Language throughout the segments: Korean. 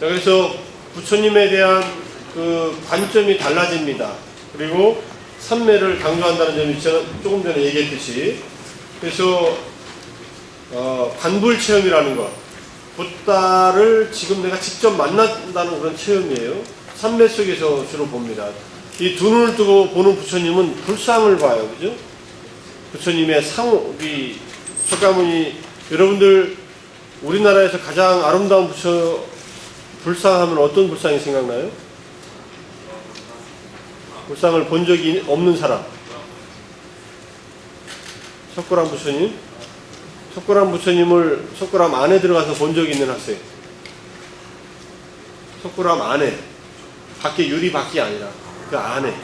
자, 그래서 부처님에 대한 그 관점이 달라집니다. 그리고 삼매를 강조한다는 점이 제가 조금 전에 얘기했듯이, 그래서 관불 체험이라는 것, 붓다를 지금 내가 직접 만난다는 그런 체험이에요. 삼매 속에서 주로 봅니다. 이 두 눈을 뜨고 보는 부처님은 불상을 봐요. 그죠? 부처님의 상이 석가모니, 여러분들 우리나라에서 가장 아름다운 불상하면 어떤 불상이 생각나요? 불상을 본 적이 없는 사람. 석굴암 부처님. 석굴암 부처님을 석굴암 안에 들어가서 본 적이 있는 학생. 석굴암 안에. 밖에 유리 밖이 아니라 그 안에.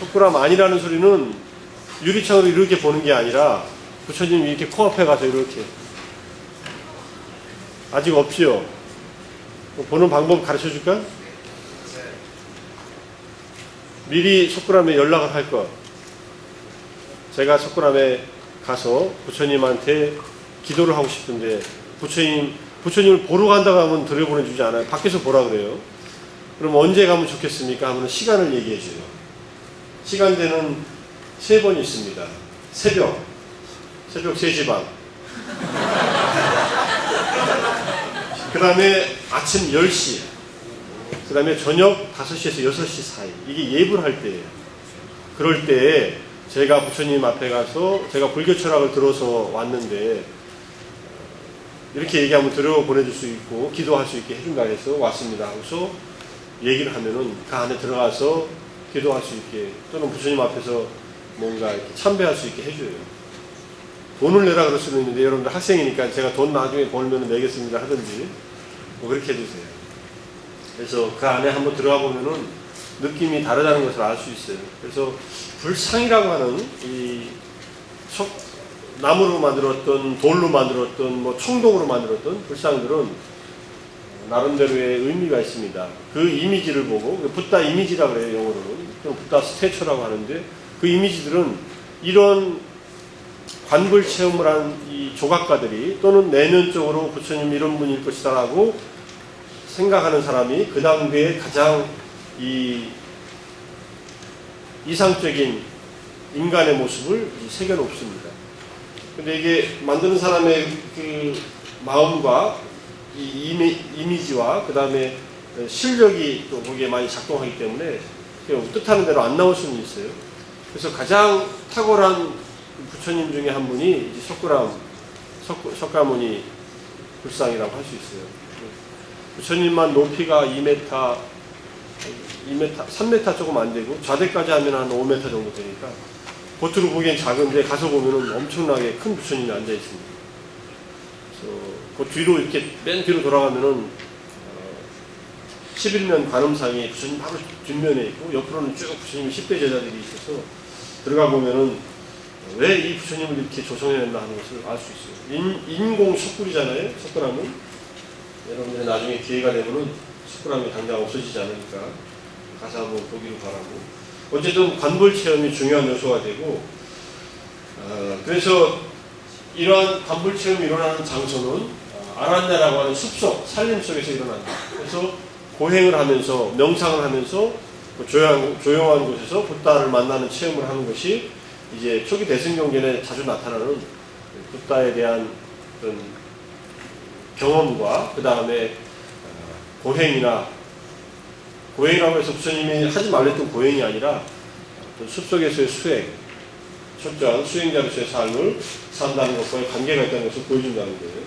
석굴암 안이라는 소리는 유리창으로 이렇게 보는 게 아니라 부처님이 이렇게 코앞에 가서 이렇게. 아직 없지요? 보는 방법 가르쳐 줄까? 미리 석굴암에 연락을 할 것. 제가 석굴암에 가서 부처님한테 기도를 하고 싶은데 부처님을 보러 간다고 하면 들여보내주지 않아요. 밖에서 보라 그래요. 그럼 언제 가면 좋겠습니까? 하면 시간을 얘기해 줘요. 시간대는 3번 있습니다. 새벽 3시 반. 그 다음에 아침 10시. 그 다음에 저녁 5시에서 6시 사이. 이게 예불 할 때예요. 그럴 때에 제가 부처님 앞에 가서 제가 불교 철학을 들어서 왔는데 이렇게 얘기하면 들여보내줄 수 있고 기도할 수 있게 해준다 해서 왔습니다. 하고서 얘기를 하면은 그 안에 들어가서 기도할 수 있게, 또는 부처님 앞에서 뭔가 이렇게 참배할 수 있게 해줘요. 돈을 내라 그럴 수는 있는데 여러분들 학생이니까 제가 돈 나중에 벌면 내겠습니다 하든지 뭐 그렇게 해주세요. 그래서 그 안에 한번 들어가 보면은 느낌이 다르다는 것을 알 수 있어요. 그래서 불상이라고 하는 이 나무로 만들었던, 돌로 만들었던, 뭐 청동으로 만들었던 불상들은 나름대로의 의미가 있습니다. 그 이미지를 보고, 붓다 이미지라고 그래요, 영어로는. 좀 붓다 스태처라고 하는데, 그 이미지들은 이런 관불 체험을 한 이 조각가들이, 또는 내면적으로 부처님 이런 분일 것이다라고 생각하는 사람이 그 당대에 가장 이상적인 인간의 모습을 새겨놓습니다. 근데 이게 만드는 사람의 그 마음과 이 이미지와 그 다음에 실력이 또 거기에 많이 작동하기 때문에 뜻하는 대로 안 나올 수는 있어요. 그래서 가장 탁월한 부처님 중에 한 분이 이제 석가모니 불상이라고 할 수 있어요. 부처님만 높이가 3m 조금 안 되고 좌대까지 하면 한 5m 정도 되니까 겉으로 보기엔 작은데 가서 보면은 엄청나게 큰 부처님이 앉아 있습니다. 그래서 그 뒤로 이렇게 맨 뒤로 돌아가면은 11면 관음상이 부처님 바로 뒷면에 있고 옆으로는 쭉 부처님이 10대 제자들이 있어서 들어가 보면은 왜 이 부처님을 이렇게 조성해냈나 하는 것을 알 수 있어요. 인공 석굴이잖아요. 석굴암은 여러분들이 나중에 기회가 되면은 석굴암이 당장 없어지지 않으니까 가서 한번 보기로 바라고. 어쨌든 관불 체험이 중요한 요소가 되고, 그래서 이러한 관불 체험이 일어나는 장소는 아란야라고 하는 숲속, 산림 속에서 일어난다. 그래서 고행을 하면서, 명상을 하면서 조용한 곳에서 붓다를 만나는 체험을 하는 것이 이제 초기 대승경전에 자주 나타나는 붓다에 대한 어떤 경험과 그 다음에 고행이라고 해서 부처님이 하지 말랬던 고행이 아니라 숲속에서의 수행, 철저한 수행자로서의 삶을 산다는 것과의 관계가 있다는 것을 보여준다는 거예요.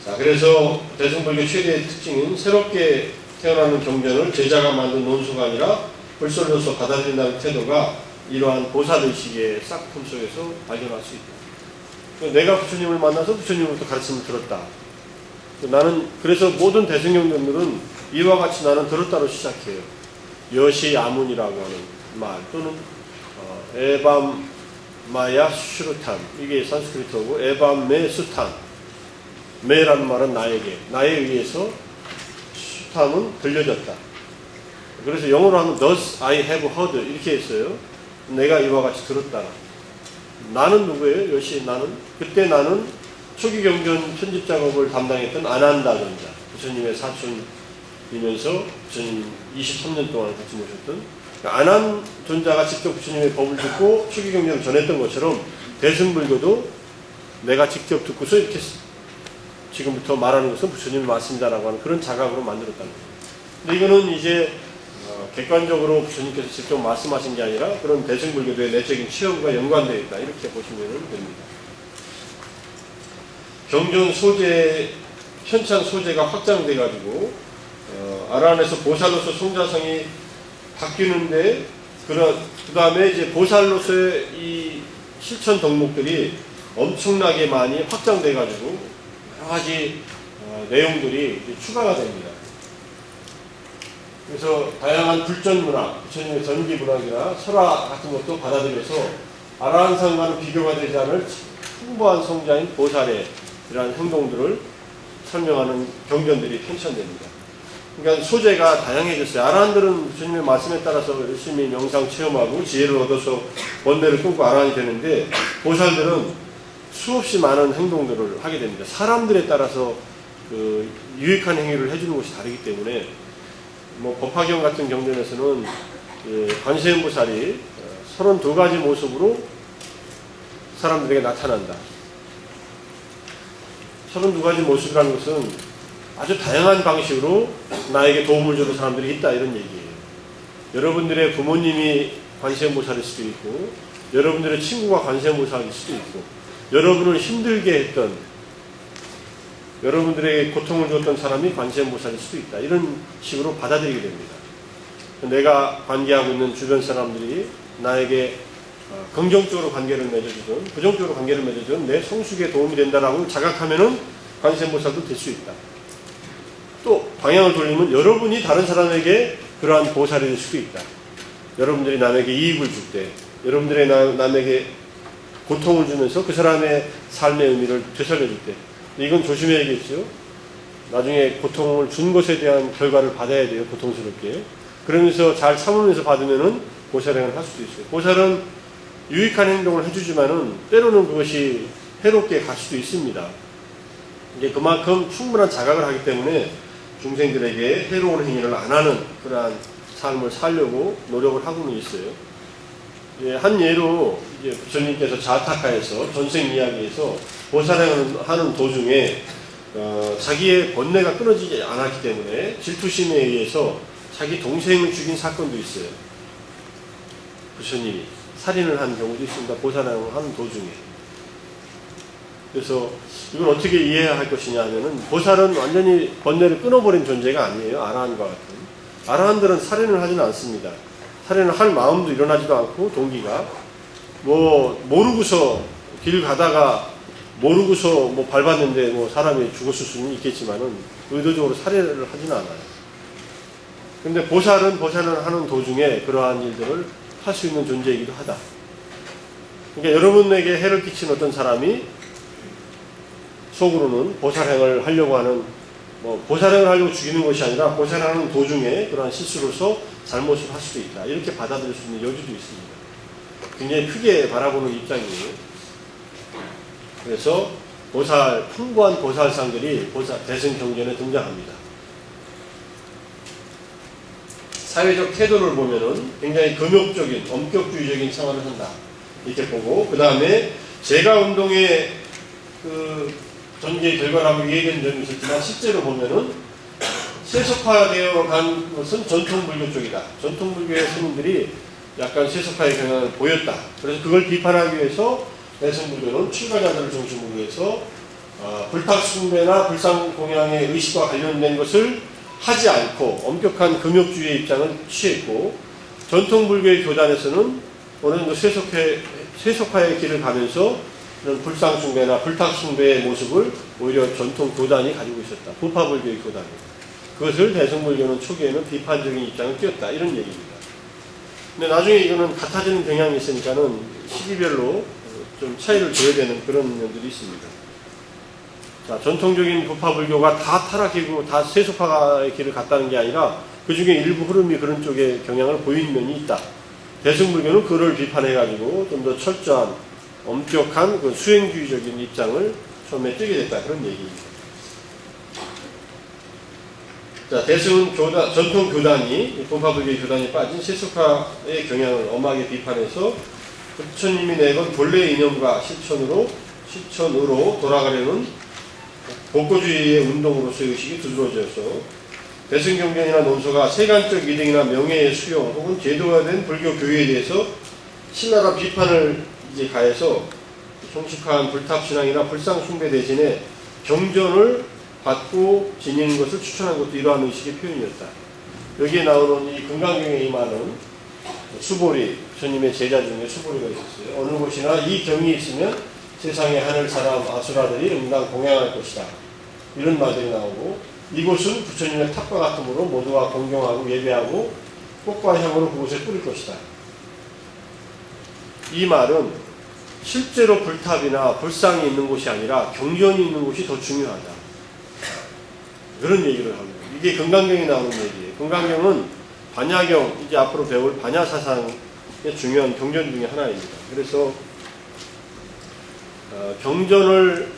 자, 그래서 대승불교 최대의 특징은 새롭게 태어나는 경전을 제자가 만든 논수가 아니라 불설로서 받아들인다는 태도가 이러한 보살의식의 싹틈 속에서 발견할 수 있다. 내가 부처님을 만나서 부처님으로부터 가르침을 들었다. 나는 그래서 모든 대승경전들은 이와 같이 나는 들었다로 시작해요. 여시 아문이라고 하는 말, 또는 에밤마야 슈르탄, 이게 산스크리트어고, 에밤메 수탄, 메라는 말은 나에 의해서, 수탄은 들려졌다. 그래서 영어로 하면 thus I have heard 이렇게 했어요. 내가 이와 같이 들었다. 나는 누구예요? 여시 나는? 그때 나는 초기 경전 편집 작업을 담당했던 아난다 전자, 부처님의 사촌이면서 부처님 23년 동안 같이 모셨던 아난 존자가 직접 부처님의 법을 듣고 초기 경전을 전했던 것처럼 대승불교도 내가 직접 듣고서 이렇게 지금부터 말하는 것은 부처님의 말씀이다라고 하는 그런 자각으로 만들었다는 거예요. 근데 이거는 이제 객관적으로 부처님께서 직접 말씀하신 게 아니라 그런 대승불교도의 내적인 체험과 연관되어 있다, 이렇게 보시면 됩니다. 경전 소재, 현창 소재가 확장돼 가지고 아라한에서 보살로서 성자성이 바뀌는데, 그 다음에 이제 보살로서의 이 실천 덕목들이 엄청나게 많이 확장돼 가지고 여러 가지 내용들이 추가가 됩니다. 그래서 다양한 불전 문학, 부처님의 전기 문학이나 설화 같은 것도 받아들여서 아라한상과는 비교가 되지 않을 풍부한 성자인 보살의 이러한 행동들을 설명하는 경전들이 편찬됩니다. 그러니까 소재가 다양해졌어요. 아라한들은 부처님의 말씀에 따라서 열심히 명상 체험하고 지혜를 얻어서 번뇌를 끊고 아라한이 되는데, 보살들은 수없이 많은 행동들을 하게 됩니다. 사람들에 따라서 그 유익한 행위를 해주는 것이 다르기 때문에, 법화경 같은 경전에서는 관세음보살이 32가지 모습으로 사람들에게 나타난다. 32가지 모습이라는 것은 아주 다양한 방식으로 나에게 도움을 주는 사람들이 있다, 이런 얘기예요. 여러분들의 부모님이 관세음보살일 수도 있고, 여러분들의 친구가 관세음보살일 수도 있고, 여러분을 힘들게 했던, 여러분들에게 고통을 줬던 사람이 관세음보살일 수도 있다, 이런 식으로 받아들이게 됩니다. 내가 관계하고 있는 주변 사람들이 나에게 긍정적으로 관계를 맺어주든 부정적으로 관계를 맺어주든 내 성숙에 도움이 된다라고 자각하면은 관세음보살도 될 수 있다. 또 방향을 돌리면 여러분이 다른 사람에게 그러한 보살이 될 수도 있다. 여러분들이 남에게 이익을 줄 때, 여러분들이 남에게 고통을 주면서 그 사람의 삶의 의미를 되살려줄 때, 이건 조심해야겠죠. 나중에 고통을 준 것에 대한 결과를 받아야 돼요, 고통스럽게. 그러면서 잘 참으면서 받으면은 보살행을 할 수도 있어요. 보살은 유익한 행동을 해주지만은 때로는 그것이 해롭게 갈 수도 있습니다. 이제 그만큼 충분한 자각을 하기 때문에 중생들에게 해로운 행위를 안 하는 그러한 삶을 살려고 노력을 하고는 있어요. 한 예로 이제 부처님께서 자타카에서 전생 이야기에서 보살행을 하는 도중에 자기의 번뇌가 끊어지지 않았기 때문에 질투심에 의해서 자기 동생을 죽인 사건도 있어요. 부처님이 살인을 한 경우도 있습니다. 보살행을 하는 도중에. 그래서 이걸 어떻게 이해해야 할 것이냐 하면은, 보살은 완전히 번뇌를 끊어버린 존재가 아니에요. 아라한과 같은. 아라한들은 살인을 하지는 않습니다. 살인을 할 마음도 일어나지도 않고, 동기가 모르고서 길 가다가 모르고서 밟았는데 사람이 죽었을 수는 있겠지만은 의도적으로 살인을 하지는 않아요. 근데 보살은 하는 도중에 그러한 일들을 할 수 있는 존재이기도 하다. 그러니까 여러분에게 해를 끼친 어떤 사람이 속으로는 보살행을 하려고 하는, 보살행을 하려고 죽이는 것이 아니라 보살하는 도중에 그러한 실수로서 잘못을 할 수도 있다, 이렇게 받아들일 수 있는 여지도 있습니다. 굉장히 크게 바라보는 입장이에요. 그래서 풍부한 보살상들이 대승경전에 등장합니다. 사회적 태도를 보면은 굉장히 금욕적인, 엄격주의적인 생활을 한다, 이렇게 보고, 그 다음에 제가운동의 그 전개의 결과라고 이해되는 점이 있었지만, 실제로 보면은 세속화되어 간 것은 전통불교 쪽이다. 전통불교의 스님들이 약간 세속화의 경향을 보였다. 그래서 그걸 비판하기 위해서 대승불교는 출가자들을 중심으로 해서 불탁숭배나 불상공양의 의식과 관련된 것을 하지 않고 엄격한 금욕주의의 입장을 취했고, 전통불교의 교단에서는 어느 정도 세속화의 길을 가면서 이런 불상숭배나 불탁숭배의 모습을 오히려 전통 교단이 가지고 있었다. 부파불교의 교단이. 그것을 대승불교는 초기에는 비판적인 입장을 띄었다, 이런 얘기입니다. 근데 나중에 이거는 같아지는 경향이 있으니까는 시기별로 좀 차이를 줘야 되는 그런 면들이 있습니다. 자, 전통적인 부파불교가 다 타락이고 다 세속화의 길을 갔다는 게 아니라 그 중에 일부 흐름이 그런 쪽에 경향을 보이는 면이 있다. 대승불교는 그를 비판해가지고 좀 더 철저한 엄격한 그 수행주의적인 입장을 처음에 뜨게 됐다. 그런 얘기입니다. 자, 대승은 전통 교단이, 동파불교의 교단이 빠진 세속화의 경향을 엄하게 비판해서 부처님이 내건 본래 이념과 실천으로 돌아가려는 복고주의의 운동으로서의 의식이 두드러져서 대승경전이나 논소가 세간적 이득이나 명예의 수용 혹은 제도화된 불교 교회에 대해서 신랄한 비판을 이제 가해서 형식화한 불탑신앙이나 불상숭배 대신에 경전을 받고 지니는 것을 추천한 것도 이러한 의식의 표현이었다. 여기에 나오는 이 금강경에 임하는 수보리, 부처님의 제자 중에 수보리가 있었어요. 어느 곳이나 이 경이 있으면 세상의 하늘 사람 아수라들이 응당 공양할 것이다. 이런 말들이 나오고, 이곳은 부처님의 탑과 같으므로 모두가 공경하고 예배하고 꽃과 향으로 그곳에 뿌릴 것이다. 이 말은 실제로 불탑이나 불상이 있는 곳이 아니라 경전이 있는 곳이 더 중요하다. 그런 얘기를 합니다. 이게 금강경에 나오는 얘기예요. 금강경은 반야경, 이제 앞으로 배울 반야사상의 중요한 경전 중에 하나입니다. 그래서 경전을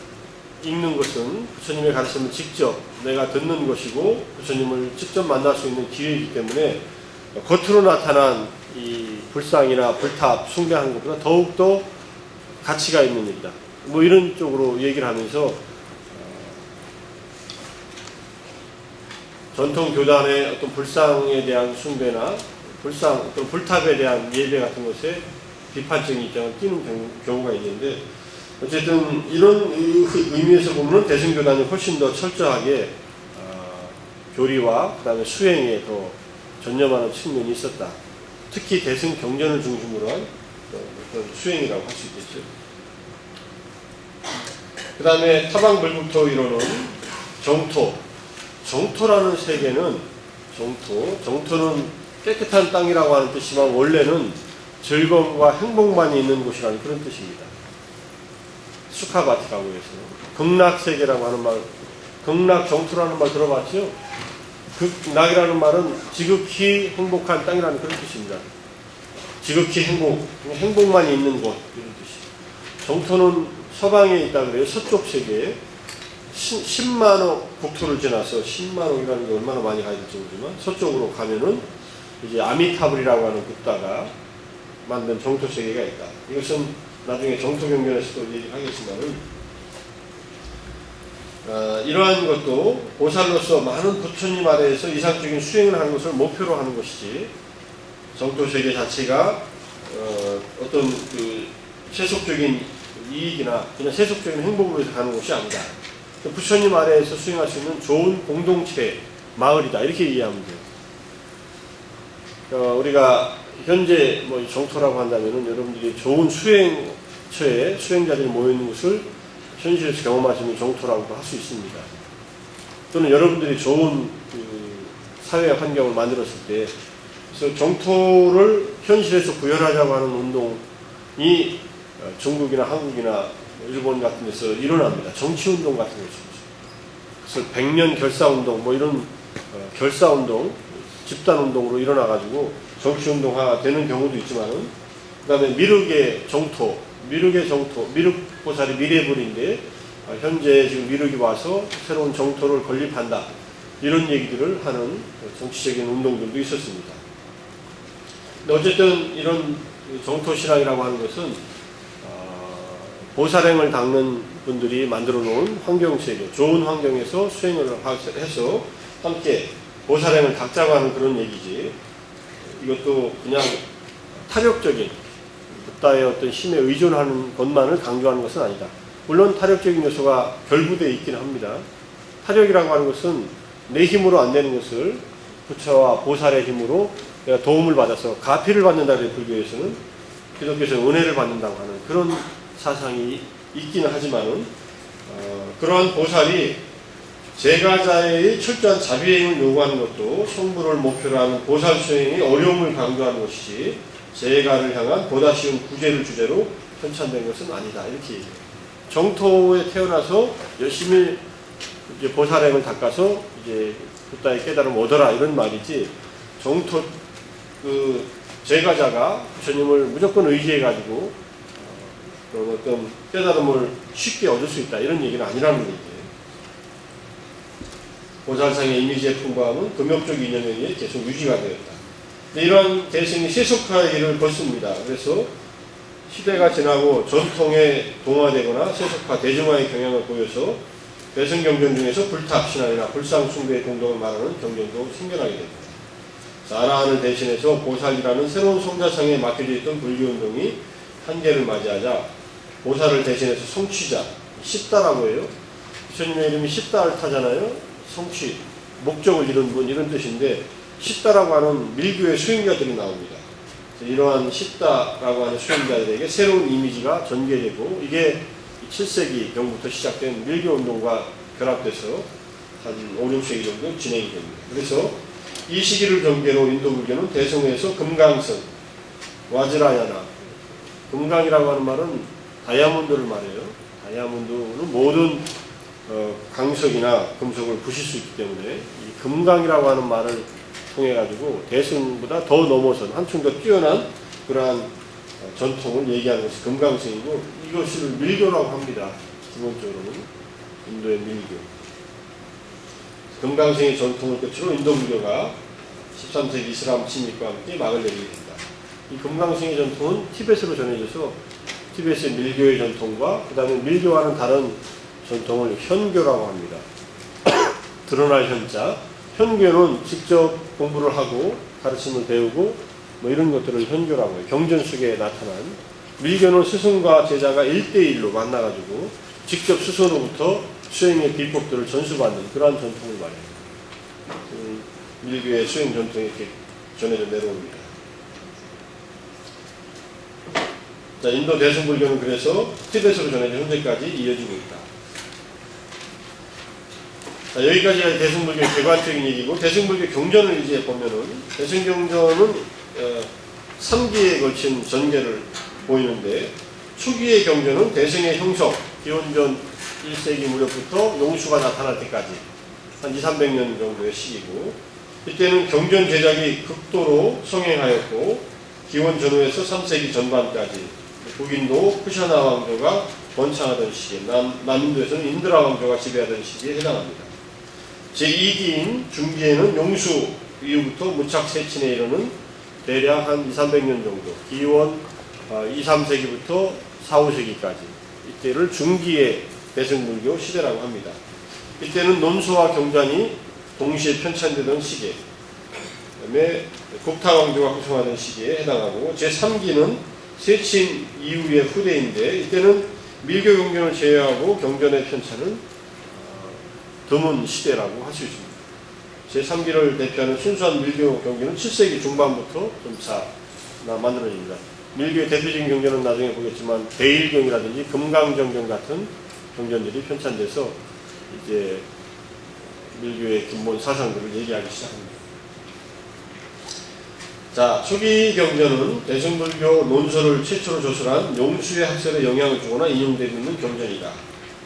읽는 것은 부처님의 가르침을 직접 내가 듣는 것이고 부처님을 직접 만날 수 있는 기회이기 때문에 겉으로 나타난 이 불상이나 불탑 숭배하는 것보다 더욱더 가치가 있는 일이다. 뭐 이런 쪽으로 얘기를 하면서 전통 교단의 어떤 불상에 대한 숭배나 어떤 불탑에 대한 예배 같은 것에 비판적인 입장을 띄는 경우가 있는데, 어쨌든 이런 의미에서 보면 대승교단이 훨씬 더 철저하게 교리와 그 다음에 수행에 더 전념하는 측면이 있었다. 특히 대승 경전을 중심으로 한 그런 수행이라고 할 수 있겠죠. 그 다음에 타방불국토 이론은 정토라는 세계는 정토는 깨끗한 땅이라고 하는 뜻이지만 원래는 즐거움과 행복만이 있는 곳이라는 그런 뜻입니다. 수카바티라고 해서 극락세계라고 하는 말, 극락정토라는 말 들어봤죠? 극락이라는 말은 지극히 행복한 땅이라는 그런 뜻입니다. 지극히 행복만이 있는 곳, 이런 뜻이에요. 정토는 서방에 있다 그래요. 서쪽 세계에 10만억 국토를 지나서 10만억이라는 게 얼마나 많이 가야 될지 모르지만 서쪽으로 가면은 이제 아미타불이라고 하는 붓다가 만든 정토 세계가 있다. 이것은 나중에 정토경전에서도 얘기하겠지만은 이러한 것도 보살로서 많은 부처님 아래에서 이상적인 수행을 하는 것을 목표로 하는 것이지, 정토 세계 자체가 어떤 그 세속적인 이익이나 그냥 세속적인 행복을 위해서 가는 것이 아니다. 부처님 아래에서 수행할 수 있는 좋은 공동체, 마을이다. 이렇게 이해하면 돼요. 우리가 현재 뭐 정토라고 한다면은 여러분들이 좋은 수행처에 수행자들이 모여있는 것을 현실에서 경험하시는 정토라고 할 수 있습니다. 또는 여러분들이 좋은 그 사회 환경을 만들었을 때, 그래서 정토를 현실에서 구현하자고 하는 운동이 중국이나 한국이나 일본 같은 데서 일어납니다. 정치운동 같은 것이죠. 그래서 백년 결사운동, 뭐 이런 결사운동, 집단운동으로 일어나가지고 정치운동화가 되는 경우도 있지만은, 그 다음에 미륵의 정토, 미륵보살이 미래불인데, 현재 지금 미륵이 와서 새로운 정토를 건립한다. 이런 얘기들을 하는 정치적인 운동들도 있었습니다. 근데 어쨌든 이런 정토신앙이라고 하는 것은 보살행을 닦는 분들이 만들어 놓은 환경세계, 좋은 환경에서 수행을 해서 함께 보살행을 닦자고 하는 그런 얘기지, 이것도 그냥 타력적인 붓다의 어떤 힘에 의존하는 것만을 강조하는 것은 아니다. 물론 타력적인 요소가 결부되어 있긴 합니다. 타력이라고 하는 것은 내 힘으로 안 되는 것을 부처와 보살의 힘으로 내가 도움을 받아서 가피를 받는다 그래요. 불교에서는, 기독교에서는 은혜를 받는다고 하는 그런 사상이 있기는 하지만은 그러한 보살이 제가자의 철저한 자비행을 요구하는 것도 성불을 목표로 하는 보살 수행의 어려움을 강조하는 것이지, 제가를 향한 보다 쉬운 구제를 주제로 편찬된 것은 아니다. 이렇게 얘기해요. 정토에 태어나서 열심히 이제 보살행을 닦아서 이제 붓다의 깨달음을 얻어라, 이런 말이지, 정토 제가자가 부처님을 무조건 의지해가지고 그런 어떤 깨달음을 쉽게 얻을 수 있다 이런 얘기는 아니라는 얘기예요. 보살상의 이미지의 풍부함은 금욕적 이념에 의해 계속 유지가 되었다. 이러한 대승이 세속화의 일을 벌습니다. 그래서 시대가 지나고 전통에 동화되거나 세속화, 대중화의 경향을 보여서 대승 경전 중에서 불탑 신앙이나 불상 숭배의 공동을 말하는 경전도 생겨나게 됩니다. 아라한을 대신해서 보살이라는 새로운 성자상에 맡겨져 있던 불교운동이 한계를 맞이하자 보살을 대신해서 성취자, 십다라고 해요. 부처님의 이름이 십다알타잖아요. 성취, 목적을 이룬 분 이런 뜻인데 십다라고 하는 밀교의 수행자들이 나옵니다. 이러한 십다라고 하는 수행자들에게 새로운 이미지가 전개되고 이게 7세기 경부터 시작된 밀교운동과 결합돼서 한 5, 6세기 정도 진행이 됩니다. 그래서 이 시기를 전개로 인도 불교는 대승에서 금강성, 와즈라야나, 금강이라고 하는 말은 다이아몬드를 말해요. 다이아몬드는 모든 강석이나 금속을 부실 수 있기 때문에 이 금강이라고 하는 말을 통해 가지고 대승보다 더 넘어선 한층 더 뛰어난 그러한 전통을 얘기하는 것이 금강성이고 이것을 밀교라고 합니다. 기본적으로는 인도의 밀교. 금강성의 전통을 끝으로 인도 불교가 13세기 이슬람 침입과 함께 막을 내리게 됩니다. 이 금강성의 전통은 티벳으로 전해져서 티벳의 밀교의 전통과 그 다음에 밀교와는 다른 전통을 현교라고 합니다. 드러날 현자. 현교는 직접 공부를 하고 가르침을 배우고 뭐 이런 것들을 현교라고 해요. 경전 속에 나타난. 밀교는 스승과 제자가 1대1로 만나가지고 직접 스승으로부터 수행의 비법들을 전수받는 그러한 전통을 말해요. 밀교의 수행 전통이 이렇게 전해져 내려옵니다. 자, 인도 대승불교는 그래서 티벳으로 전해져 현재까지 이어지고 있다. 자, 여기까지가 대승불교의 개관적인 얘기고, 대승불교 경전을 이제 보면은, 대승경전은 3기에 걸친 전개를 보이는데, 초기의 경전은 대승의 형성, 기원전 1세기 무렵부터 용수가 나타날 때까지 한 200~300년 정도의 시기고, 이때는 경전 제작이 극도로 성행하였고, 기원 전후에서 3세기 전반까지 북인도 쿠샤나 왕조가 번창하던 시기에, 남인도에서는 인드라 왕조가 지배하던 시기에 해당합니다. 제2기인 중기에는 용수 이후부터 무착세친에 이르는 대략 한 200~300년 정도, 기원 2~3세기부터 4~5세기까지 이때를 중기의 대승불교 시대라고 합니다. 이때는 논수와 경전이 동시에 편찬되던 시기에, 그다음에 국타왕조가 구성하던 시기에 해당하고, 제3기는 세친 이후의 후대인데 이때는 밀교 경전을 제외하고 경전의 편찬은 드문 시대라고 할 수 있습니다. 제3기를 대표하는 순수한 밀교 경전은 7세기 중반부터 점차 만들어집니다. 밀교의 대표적인 경전은 나중에 보겠지만 대일경이라든지 금강정경 같은 경전들이 편찬돼서 이제 밀교의 근본 사상들을 얘기하기 시작합니다. 자, 초기 경전은 대승불교 논설을 최초로 조설한 용수의 학설에 영향을 주거나 인용되고 있는 경전이다.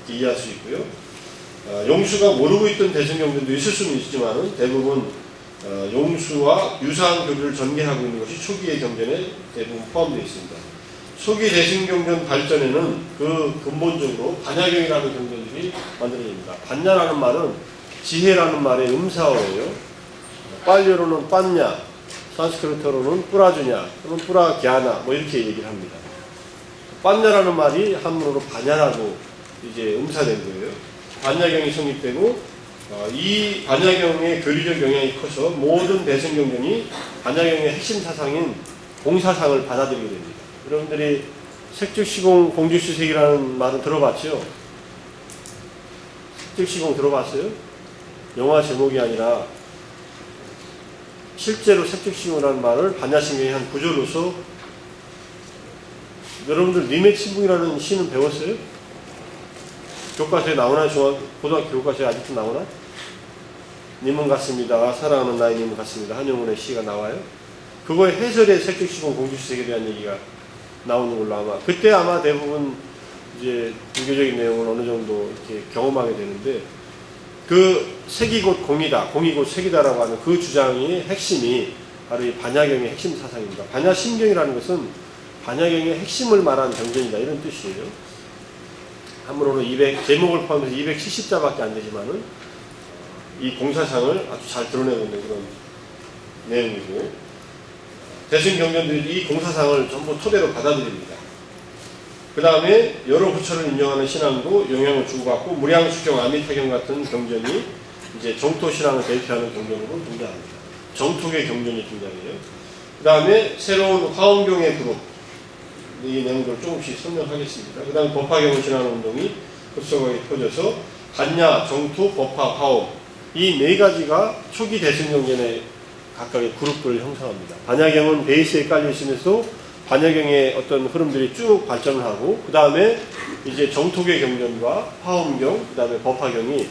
이렇게 이해할 수 있고요. 용수가 모르고 있던 대승경전도 있을 수는 있지만 대부분 용수와 유사한 교리를 전개하고 있는 것이 초기의 경전에 대부분 포함되어 있습니다. 초기 대승경전 발전에는 그 근본적으로 반야경이라는 경전들이 만들어집니다. 반야라는 말은 지혜라는 말의 음사어예요. 빨리어로는 빤냐, 산스크리트어로는 뿌라주냐, 또는 뿌라갸나 뭐 이렇게 얘기를 합니다. 빤냐라는 말이 한문으로 반야라고 이제 음사된 거예요. 반야경이 성립되고 이 반야경의 교리적 영향이 커서 모든 대승경전이 반야경의 핵심 사상인 공사상을 받아들이게 됩니다. 여러분들이 색즉시공 공주시색이라는 말은 들어봤죠? 색즉시공 들어봤어요? 영화 제목이 아니라 실제로 색즉시공이라는 말을 반야신경의 한 구조로서, 여러분들 니메친붕이라는 시는 배웠어요? 교과서에 나오나? 고등학교 교과서에 아직도 나오나? 님은 같습니다. 사랑하는 나의 님은 같습니다. 한영훈의 시가 나와요. 그거의 해설에 색즉시공 공주시색에 대한 얘기가 나오는 걸로 아마, 그때 아마 대부분 이제 불교적인 내용을 어느 정도 이렇게 경험하게 되는데, 그 색이 곧 공이다, 공이 곧 색이다라고 하는 그 주장의 핵심이 바로 이 반야경의 핵심 사상입니다. 반야심경이라는 것은 반야경의 핵심을 말한 경전이다 이런 뜻이에요. 한문으로 제목을 포함해서 270자밖에 안 되지만은 이 공사상을 아주 잘 드러내고 있는 그런 내용이고, 대승경전들이 이 공사상을 전부 토대로 받아들입니다. 그 다음에 여러 부처를 인정하는 신앙도 영향을 주고받고, 무량수경, 아미타경 같은 경전이 이제 정토신앙을 대표하는 경전으로 등장합니다. 정토계 경전이 등장해요. 그 다음에 새로운 화엄경의 그룹, 이 내용들을 조금씩 설명하겠습니다. 그 다음에 법화경을 신앙하는 운동이 급속하게 퍼져서 반야, 정토, 법화, 화엄 이 네 가지가 초기 대승경전의 각각의 그룹들을 형성합니다. 반야경은 베이스에 깔려 있으면서 반야경의 어떤 흐름들이 쭉 발전을 하고, 그 다음에 이제 정토계 경전과 화엄경, 그 다음에 법화경이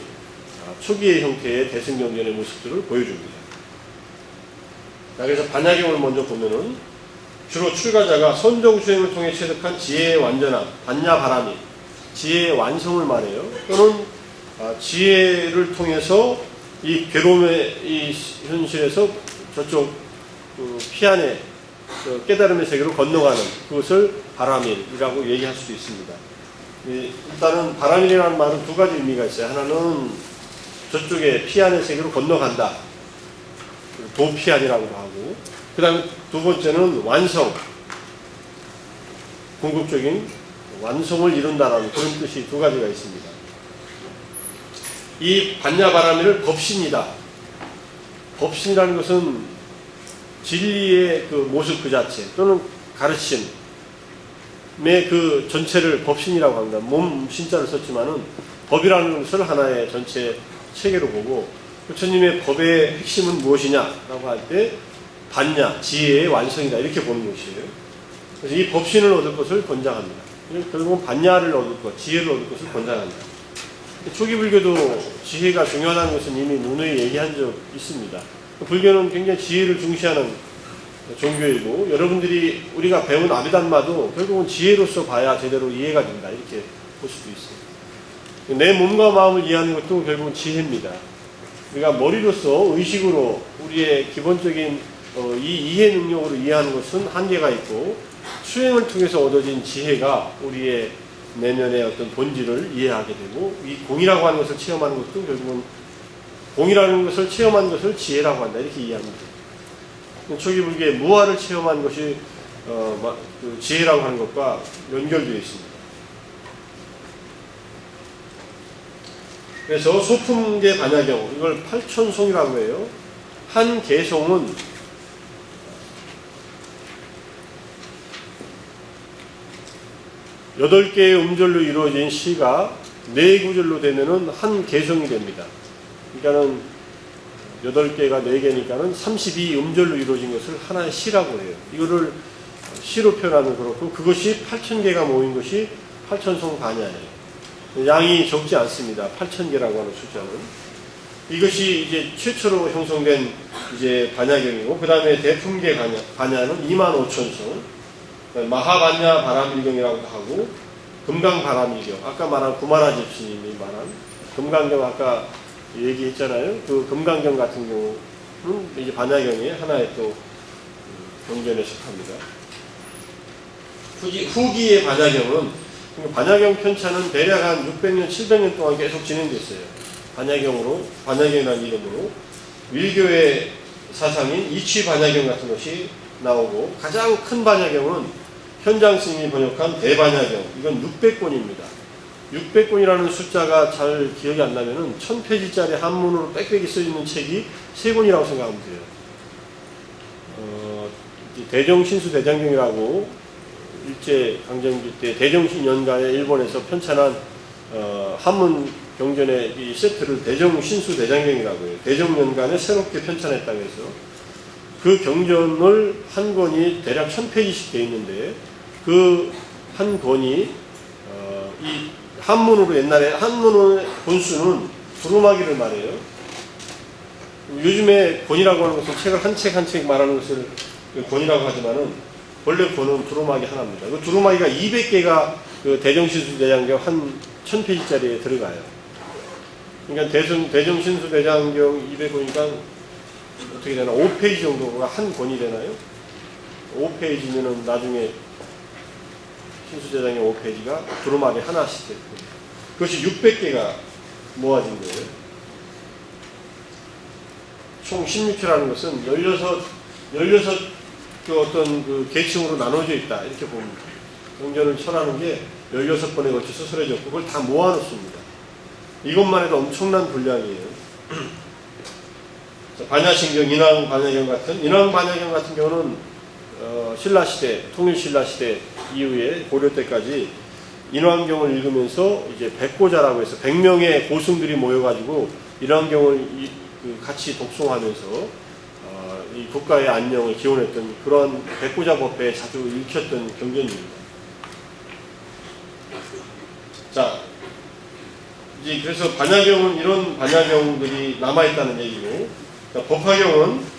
초기의 형태의 대승경전의 모습들을 보여줍니다. 그래서 반야경을 먼저 보면은 주로 출가자가 선정수행을 통해 체득한 지혜의 완전함, 반야바라미, 지혜의 완성을 말해요. 또는 지혜를 통해서 이 괴로움의 이 현실에서 저쪽 피안의 깨달음의 세계로 건너가는 그것을 바라밀이라고 얘기할 수도 있습니다. 일단은 바라밀이라는 말은 두 가지 의미가 있어요. 하나는 저쪽에 피안의 세계로 건너간다, 도피안이라고도 하고, 그 다음에 두 번째는 완성, 궁극적인 완성을 이룬다라는 그런 뜻이 두 가지가 있습니다. 이 반야바라밀을 법신이다. 법신이라는 것은 진리의 그 모습 그 자체 또는 가르침의 그 전체를 법신이라고 합니다. 몸 신자를 썼지만은 법이라는 것을 하나의 전체 체계로 보고, 부처님의 법의 핵심은 무엇이냐라고 할 때 반야, 지혜의 완성이다 이렇게 보는 것이에요. 그래서 이 법신을 얻을 것을 권장합니다. 결국은 반야를 얻을 것, 지혜를 얻을 것을 권장합니다. 초기 불교도 지혜가 중요하다는 것은 이미 누누이 얘기한 적 있습니다. 불교는 굉장히 지혜를 중시하는 종교이고, 여러분들이 우리가 배운 아비담마도 결국은 지혜로서 봐야 제대로 이해가 된다 이렇게 볼 수도 있어요. 내 몸과 마음을 이해하는 것도 결국은 지혜입니다. 우리가 머리로서 의식으로 우리의 기본적인 이 이해 능력으로 이해하는 것은 한계가 있고, 수행을 통해서 얻어진 지혜가 우리의 내면의 어떤 본질을 이해하게 되고, 이 공이라고 하는 것을 체험하는 것도 결국은 공이라는 것을 체험한 것을 지혜라고 한다 이렇게 이해합니다. 초기 불교의 무아를 체험한 것이 그 지혜라고 하는 것과 연결되어 있습니다. 그래서 소품계 반야경, 이걸 팔천송이라고 해요. 한 개송은 여덟 개의 음절로 이루어진 시가 네 구절로 되면은 한 개송이 됩니다. 그러니까는 8개가 4개니까는 32음절로 이루어진 것을 하나의 시라고 해요. 이거를 시로 표현하면 그렇고, 그것이 8,000개가 모인 것이 팔천송 반야예요. 양이 적지 않습니다. 8,000개라고 하는 숫자는. 이것이 이제 최초로 형성된 이제 반야경이고, 그 다음에 대품계 반야는 25,000송, 마하반야 바라밀경이라고도 하고, 금강바라밀경, 아까 말한 구마라 집스님이 말한 금강경, 아까 얘기했잖아요. 그 금강경 같은 경우는 이제 반야경의 하나의 또 경전에 속합니다. 후기의 반야경은, 반야경 편차는 대략 한 600년, 700년 동안 계속 진행됐어요. 반야경이라는 이름으로 밀교의 사상인 이취 반야경 같은 것이 나오고, 가장 큰 반야경은 현장 스님이 번역한 대반야경, 이건 600권입니다. 600권이라는 숫자가 잘 기억이 안 나면은 1000페이지짜리 한문으로 빽빽이 써있는 책이 3권이라고 생각하면 돼요. 대정신수대장경이라고 일제강점기 때 대정신연가에 일본에서 편찬한 한문 경전의 이 세트를 대정신수대장경이라고 해요. 대정연간에 새롭게 편찬했다고 해서 그 경전을 한 권이 대략 1000페이지씩 되어 있는데, 그 한 권이 이 한문으로, 옛날에 한문의 본수는 두루마기를 말해요. 요즘에 권이라고 하는 것은 책을 한 책 한 책 말하는 것을 권이라고 하지만은 원래 권은 두루마기 하나입니다. 그 두루마기가 200개가 그 대정신수대장경 한 1000페이지짜리에 들어가요. 그러니까 대정신수대장경 200권이니까 어떻게 되나? 5페이지 정도가 한 권이 되나요? 5페이지면은 나중에 순수제장의 5페이지가 두루마리 하나씩 됐고, 그것이 600개가 모아진 거예요. 총 16회라는 것은 16 그 어떤 그 계층으로 나눠져 있다, 이렇게 봅니다. 경전을 철하는 게 16번에 걸쳐 쓰러졌고, 그걸 다 모아놓습니다. 이것만 해도 엄청난 분량이에요. 반야신경, 인왕반야경 같은 경우는 신라시대, 통일신라시대 이후에 고려 때까지 인왕경을 읽으면서 이제 백고자라고 해서 100명의 고승들이 모여가지고 인왕경을 같이 독송하면서 이 국가의 안녕을 기원했던 그런 백고자 법회에 자주 읽혔던 경전입니다. 자, 이제 그래서 반야경은 이런 반야경들이 남아있다는 얘기고, 그러니까 법화경은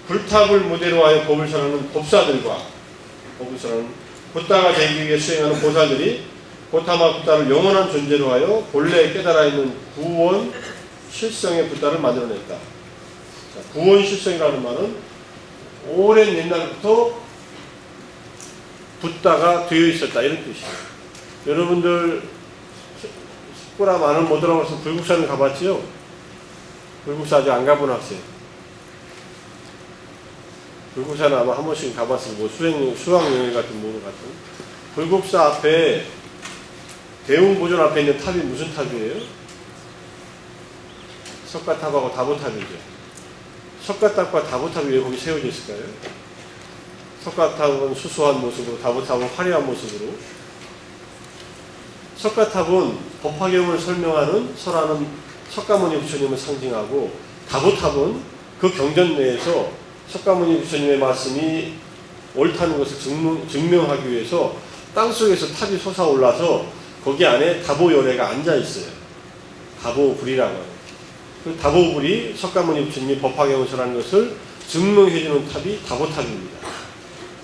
불탑을 무대로 하여 법을 전하는 법사들과 법을 전하는 붓다가 되기 위해 수행하는 보살들이 고타마 붓다를 영원한 존재로 하여 본래 깨달아 있는 구원 실성의 붓다를 만들어냈다. 자, 구원 실성이라는 말은 오랜 옛날부터 붓다가 되어 있었다, 이런 뜻이에요. 여러분들 숙고라 많은 못 들어가서 불국사는 가봤지요? 불국사 아직 안 가본 학생. 불국사는 아마 한 번씩 가봤을 뭐 수학여행 같은 모르 같은. 불국사 앞에 대웅보존 앞에 있는 탑이 무슨 탑이에요? 석가탑하고 다보탑이죠. 석가탑과 다보탑이 왜 거기 세워져 있을까요? 석가탑은 수수한 모습으로, 다보탑은 화려한 모습으로. 석가탑은 법화경을 설명하는 설하는 석가모니 부처님을 상징하고, 다보탑은 그 경전 내에서 석가모니 부처님의 말씀이 옳다는 것을 증명하기 위해서 땅속에서 탑이 솟아올라서 거기 안에 다보열애가 앉아있어요. 다보불이라고 해요. 그 다보불이 석가모니 부처님이 법화경을 설하는 것을 증명해주는 탑이 다보탑입니다.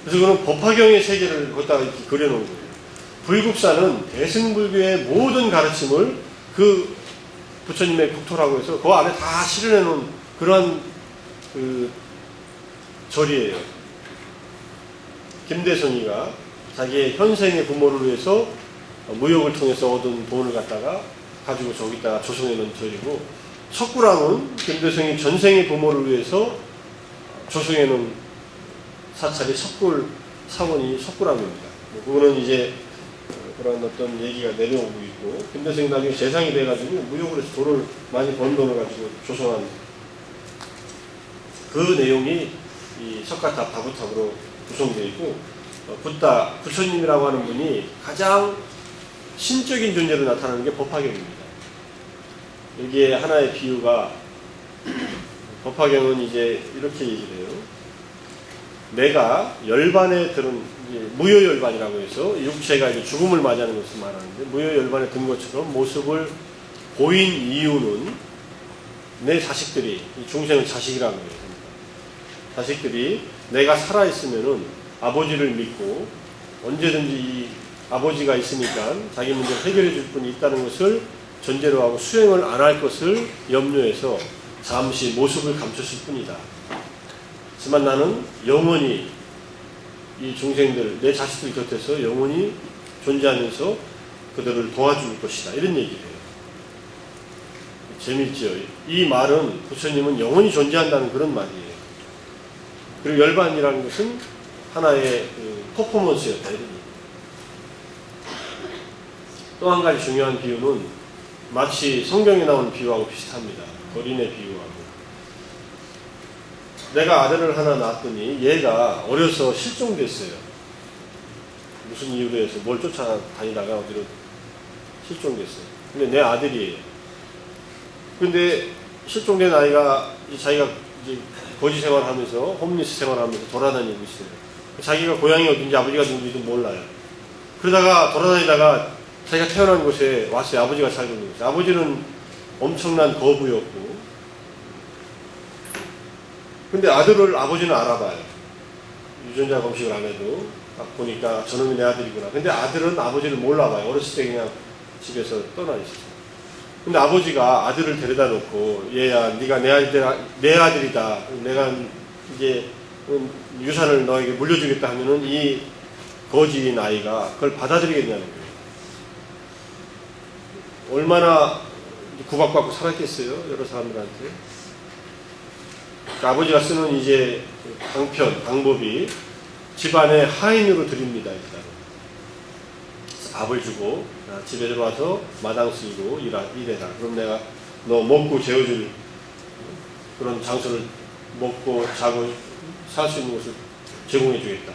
그래서 그는 법화경의 세계를 거기다가 이렇게 그려놓은 거예요. 불국사는 대승불교의 모든 가르침을 그 부처님의 국토라고 해서 그 안에 다 실어내놓은 그러한 그 절이에요. 김대성이가 자기의 현생의 부모를 위해서 무역을 통해서 얻은 돈을 갖다가 가지고 저기다가 조성해 놓은 절이고, 석굴암은 김대성이 전생의 부모를 위해서 조성해 놓은 사찰이 석굴 사원이 석굴암입니다. 그거는 이제 그런 어떤 얘기가 내려오고 있고, 김대성이 나중에 재상이 돼가지고 무역을 해서 돈을 많이 번 돈을 가지고 조성한 그 내용이 이 석가탑, 다보탑으로 구성되어 있고, 부처님이라고 하는 분이 가장 신적인 존재로 나타나는 게 법화경입니다. 여기에 하나의 비유가, 법화경은 이제 이렇게 얘기를 해요. 내가 열반에 들은, 무효열반이라고 해서 육체가 이제 죽음을 맞이하는 것을 말하는데, 무효열반에 든 것처럼 모습을 보인 이유는 내 자식들이, 이 중생은 자식이라고 해요. 자식들이 내가 살아있으면은 아버지를 믿고 언제든지 이 아버지가 있으니까 자기 문제를 해결해 줄 분이 있다는 것을 전제로 하고 수행을 안 할 것을 염려해서 잠시 모습을 감췄을 뿐이다. 하지만 나는 영원히 이 중생들, 내 자식들 곁에서 영원히 존재하면서 그들을 도와줄 것이다, 이런 얘기를 해요. 재밌죠? 이 말은 부처님은 영원히 존재한다는 그런 말이에요. 그리고 열반이라는 것은 하나의 퍼포먼스였다, 이런 얘기예요. 또 한 가지 중요한 비유는 마치 성경에 나오는 비유하고 비슷합니다. 어린애 비유하고. 내가 아들을 하나 낳았더니 얘가 어려서 실종됐어요. 무슨 이유로 해서 뭘 쫓아다니다가 어디로 실종됐어요. 근데 내 아들이에요. 근데 실종된 아이가 자기가 이제 거지 생활하면서, 홈리스 생활하면서 돌아다니고 있어요. 자기가 고향이 어딘지 아버지가 누군지도 몰라요. 그러다가 돌아다니다가 자기가 태어난 곳에 왔어요. 아버지가 살고 있는 곳에. 아버지는 엄청난 거부였고, 근데 아버지는 알아봐요. 유전자 검식을 안 해도 딱 보니까 저놈이 내 아들이구나. 근데 아들은 아버지를 몰라봐요. 어렸을 때 그냥 집에서 떠나 있었어요. 근데 아버지가 아들을 데려다 놓고, 얘야, 네가 내 아들이다. 내가 이제 유산을 너에게 물려주겠다 하면은 이 거지인 아이가 그걸 받아들이겠냐는 거예요. 얼마나 구박받고 살았겠어요, 여러 사람들한테. 그러니까 아버지가 쓰는 이제 방법이 집안에 하인으로 드립니다. 일단 밥을 주고 집에 들어와서 마당 쓸고 일해라. 그럼 내가 너 먹고 재워줄 그런 장소를, 먹고 자고 살 수 있는 곳을 제공해 주겠다.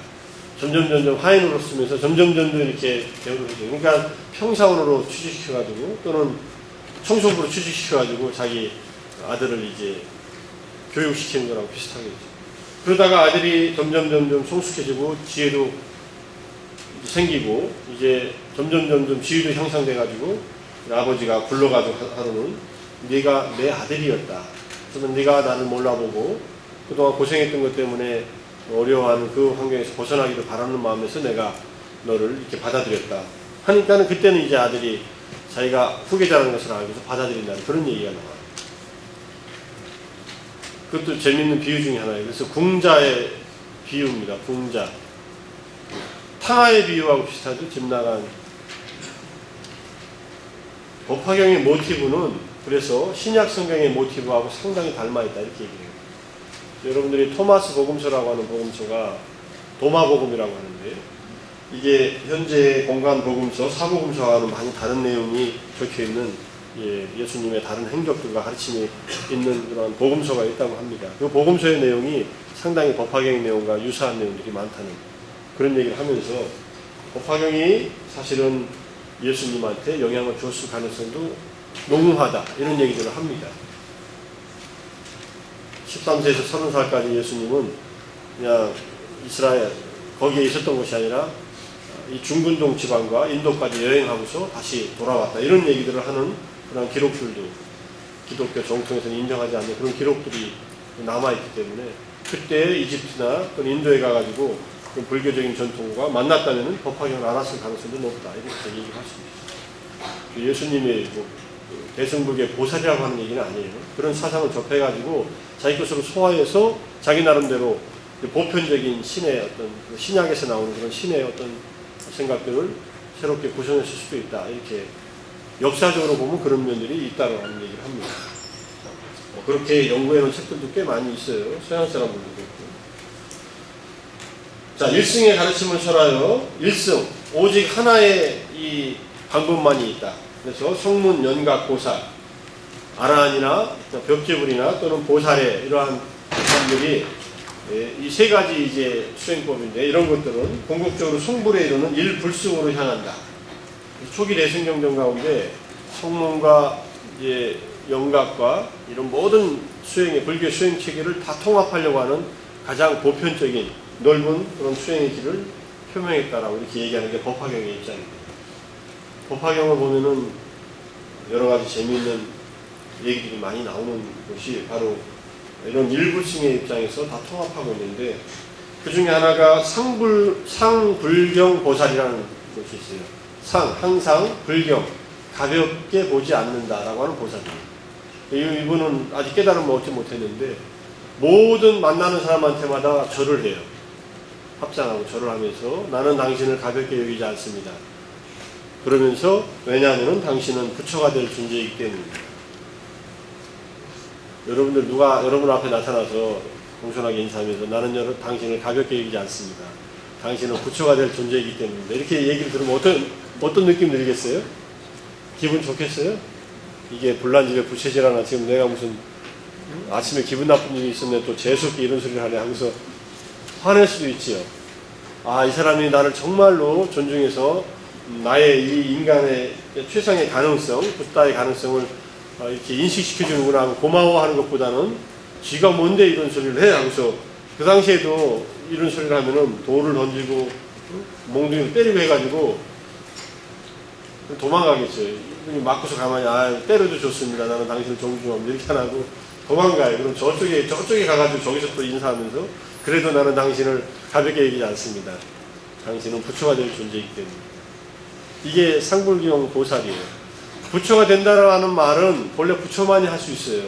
점점 하인으로 쓰면서 점점 이렇게 배우는 거죠. 그러니까 평사원으로 취직시켜가지고 또는 청소부로 취직시켜가지고 자기 아들을 이제 교육시키는 거랑 비슷하겠죠. 그러다가 아들이 점점 성숙해지고 지혜도 생기고 이제 점점 지위도 형성돼가지고 아버지가 굴러가지고 하루는 네가 내 아들이었다. 그러면 네가 나를 몰라보고 그동안 고생했던 것 때문에 어려워하는 그 환경에서 벗어나기를 바라는 마음에서 내가 너를 이렇게 받아들였다. 하니까는 그때는 이제 아들이 자기가 후계자라는 것을 알고서 받아들인다는 그런 얘기가 나와요. 그것도 재밌는 비유 중에 하나예요. 그래서 궁자의 비유입니다. 궁자. 탕아의 비유하고 비슷하죠. 집 나간. 법화경의 모티브는 그래서 신약 성경의 모티브하고 상당히 닮아있다 이렇게 얘기해요. 여러분들이 토마스 복음서라고 하는 복음서가 도마복음이라고 하는데 이게 현재 공간 복음서, 사복음서와는 많이 다른 내용이 적혀있는 예수님의 다른 행적들과 가르침이 있는 그런 복음서가 있다고 합니다. 그 복음서의 내용이 상당히 법화경의 내용과 유사한 내용들이 많다는 그런 얘기를 하면서 법화경이 사실은 예수님한테 영향을 줬을 가능성도 농후하다 이런 얘기들을 합니다. 13세에서 30살까지 예수님은 그냥 이스라엘 거기에 있었던 것이 아니라 이 중근동 지방과 인도까지 여행하고서 다시 돌아왔다 이런 얘기들을 하는 그런 기록들도 기독교 정통에서는 인정하지 않는 그런 기록들이 남아있기 때문에 그때 이집트나 또는 인도에 가가지고 그 불교적인 전통과 만났다면 법화경을 알았을 가능성도 높다 이렇게 얘기를 할 수 있습니다. 예수님의 대승불교의 보살이라고 하는 얘기는 아니에요. 그런 사상을 접해가지고 자기 것으로 소화해서 자기 나름대로 보편적인 신의 어떤 신약에서 나오는 그런 신의 어떤 생각들을 새롭게 구성했을 수도 있다. 이렇게 역사적으로 보면 그런 면들이 있다고 하는 얘기를 합니다. 그렇게 연구해놓은 책들도 꽤 많이 있어요. 서양 사람들도 그렇고. 자, 일승의 가르침을 설하여 일승 오직 하나의 이 방법만이 있다. 그래서 성문, 연각, 보살, 아라한이나 벽제불이나 또는 보살의 이러한 사람들이 이 세 가지 이제 수행법인데 이런 것들은 궁극적으로 성불에 이르는 일불승으로 향한다. 초기 대승경전 가운데 성문과 이제 연각과 이런 모든 수행의 불교 수행 체계를 다 통합하려고 하는 가장 보편적인 넓은 그런 수행의 길을 표명했다라고 이렇게 얘기하는 게 법화경의 입장입니다. 법화경을 보면은 여러 가지 재미있는 얘기들이 많이 나오는 것이 바로 이런 일불승의 입장에서 다 통합하고 있는데 그 중에 하나가 상불경 보살이라는 것이 있어요. 항상 불경, 가볍게 보지 않는다라고 하는 보살입니다. 이분은 아직 깨달음을 얻지 못했는데 모든 만나는 사람한테마다 절을 해요. 합장하고 절을 하면서 나는 당신을 가볍게 여기지 않습니다. 그러면서 왜냐하면 당신은 부처가 될 존재이기 때문입니다. 여러분들 누가 여러분 앞에 나타나서 공손하게 인사하면서 나는 당신을 가볍게 여기지 않습니다. 당신은 부처가 될 존재이기 때문입니다. 이렇게 얘기를 들으면 어떤 느낌 들겠어요? 기분 좋겠어요? 이게 불난집에 부채질하나 지금 내가 무슨 아침에 기분 나쁜 일이 있었네 또 재수없게 이런 소리를 하네 하면서 화낼 수도 있지요. 아, 이 사람이 나를 정말로 존중해서 나의 이 인간의 최상의 가능성, 붓다의 가능성을 이렇게 인식시켜주는구나 하고 고마워하는 것보다는 쥐가 뭔데 이런 소리를 해 하면서 그 당시에도 이런 소리를 하면은 돌을 던지고 몽둥이를 때리고 해가지고 도망가겠어요. 맞고서 가만히 때려도 좋습니다. 나는 당신을 존중합니다. 이렇게 안 하고 도망가요. 그럼 저쪽에 가가지고 저기서 또 인사하면서 그래도 나는 당신을 가볍게 여기지 않습니다. 당신은 부처가 될 존재이기 때문에. 이게 상불경 보살이에요. 부처가 된다라는 말은 본래 부처만이 할 수 있어요.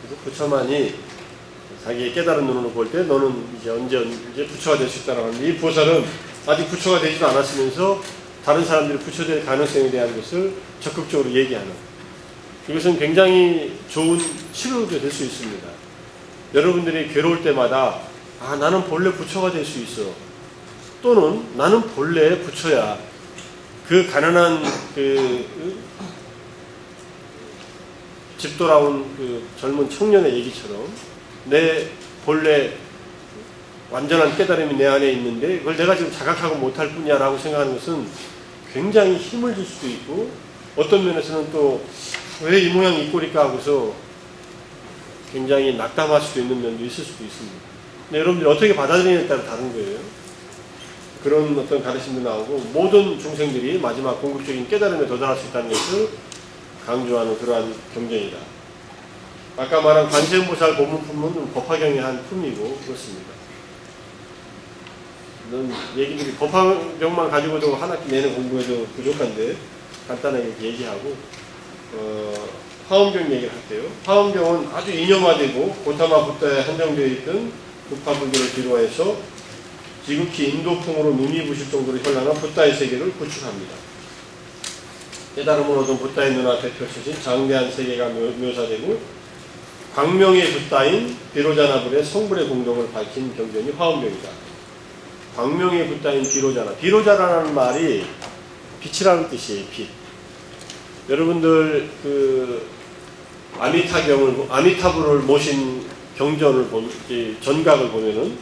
그래서 부처만이 자기의 깨달은 눈으로 볼 때 너는 이제 언제 부처가 될 수 있다라고 하는데, 이 보살은 아직 부처가 되지도 않았으면서 다른 사람들이 부처될 가능성에 대한 것을 적극적으로 얘기하는, 이것은 굉장히 좋은 치료가 될 수 있습니다. 여러분들이 괴로울 때마다 나는 본래 부처가 될 수 있어, 또는 나는 본래 부처야. 그 가난한 집 돌아온 그 젊은 청년의 얘기처럼 내 본래 완전한 깨달음이 내 안에 있는데 그걸 내가 지금 자각하고 못할 뿐이야 라고 생각하는 것은 굉장히 힘을 줄 수도 있고, 어떤 면에서는 또 왜 이 모양이 이 꼴일까 하고서 굉장히 낙담할 수도 있는 면도 있을 수도 있습니다. 근데 여러분들이 어떻게 받아들이냐에 따라 다른 거예요. 그런 어떤 가르침도 나오고, 모든 중생들이 마지막 궁극적인 깨달음에 도달할 수 있다는 것을 강조하는 그러한 경전이다. 아까 말한 관세음보살 법문품은 법화경의 한 품이고 그렇습니다. 이런 얘기들이 법화경만 가지고도 한 학기 내내 공부해도 부족한데 간단하게 얘기하고, 화엄경 얘기를 할게요. 화엄경은 아주 이념화되고 고타마 붓다에 한정되어 있던 부파불교를 비로해서 지극히 인도풍으로 눈이 부실 정도로 현란한 붓다의 세계를 구축합니다. 깨달음을 얻은 붓다의 눈앞에 펼쳐진 장대한 세계가 묘사되고, 광명의 붓다인 비로자나불의 성불의 공동을 밝힌 경전이 화엄경이다. 광명의 붓다인 비로자나, 비로자라는 말이 빛이라는 뜻이에요. 빛. 여러분들 아미타불을 모신 경전을 전각을 보면은,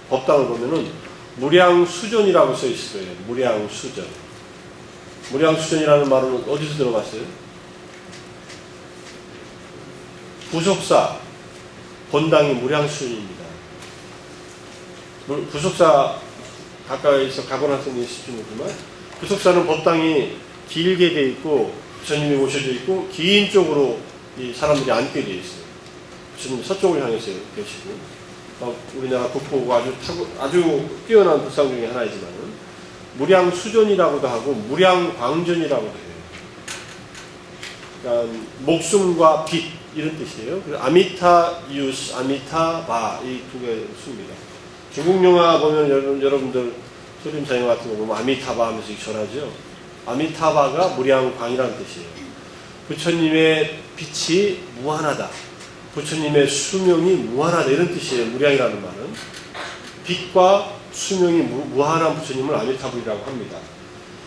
법당을 보면은 무량수전이라고 써 있을 거예요. 무량수전. 무량수전이라는 말은 어디서 들어봤어요? 구속사 본당이 무량수전입니다. 구속사 가까이서 가보는 분이 있을 수 있지만, 구속사는 법당이 길게 돼 있고 부처님이 모셔져 있고 긴 쪽으로 이 사람들이 앉게 돼 있어요. 부처님이 서쪽을 향해서 계시고, 우리나라 국보고 아주 뛰어난 불상 중에 하나이지만 무량수전이라고도 하고 무량광전이라고도 해요. 그러니까 목숨과 빛 이런 뜻이에요. 아미타유스, 아미타바 이 두 개의 수입니다. 중국 영화 보면 여러분들 소림사 영화 같은 거 보면 아미타바 하면서 전하죠. 아미타바가 무량광이라는 뜻이에요. 부처님의 빛이 무한하다, 부처님의 수명이 무한하다 이런 뜻이에요. 무량이라는 말은 빛과 수명이 무한한 부처님을 아미타불이라고 합니다.